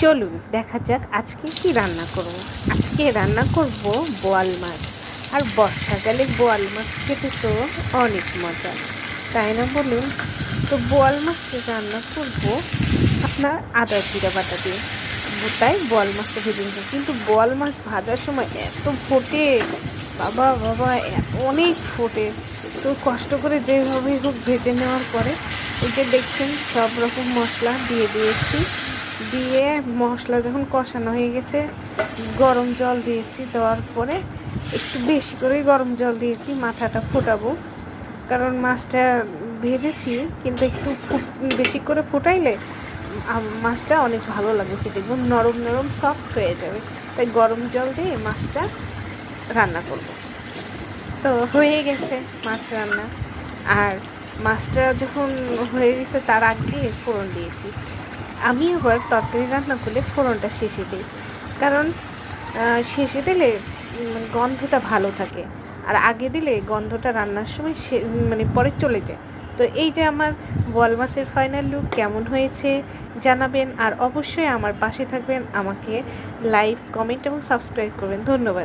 চলুন দেখা যাক আজকে কি রান্না করব। আজকে রান্না করব বোয়াল মাছ। আর বর্ষাকালে বোয়াল মাছ খেতে তো অনেক মজা, তাই না বলুন? তো বোয়াল মাছটা রান্না করব আপনার আদা জিরা বাটা দিয়ে। তাই বোয়াল মাছটা ভেজে নিতে, কিন্তু বোয়াল মাছ ভাজার সময় এত ফোটে, বাবা বাবা, অনেক ফোটে। তো কষ্ট করে যেভাবেই হোক ভেজে নেওয়ার পরে এই যে দেখছেন সব রকম মশলা দিয়ে দিয়েছি। দিয়ে মশলা যখন কষানো হয়ে গেছে, গরম জল দিয়েছি। দেওয়ার পরে একটু বেশি করেই গরম জল দিয়েছি, মাথাটা ফোটাবো। কারণ মাছটা ভেজেছি, কিন্তু একটু বেশি করে ফুটাইলে মাছটা অনেক ভালো লাগবে খেতে, একদম নরম নরম সফট হয়ে যাবে। তাই গরম জল দিয়ে মাছটা রান্না করব। তো হয়ে গেছে মাছ রান্না। আর মাছটা যখন হয়ে গেছে তার আগে ফোড়ন দিয়েছি। আমি আবার তরকারি রান্না করলে ফোড়নটা শেষে দিই, কারণ শেষে দিলে গন্ধটা ভালো থাকে, আর আগে দিলে গন্ধটা রান্নার সময় মানে পরে চলে যায়। তো এই যে আমার বোয়াল মাছের ফাইনাল লুক কেমন হয়েছে জানাবেন, আর অবশ্যই আমার পাশে থাকবেন, আমাকে লাইক কমেন্ট এবং সাবস্ক্রাইব করবেন। ধন্যবাদ।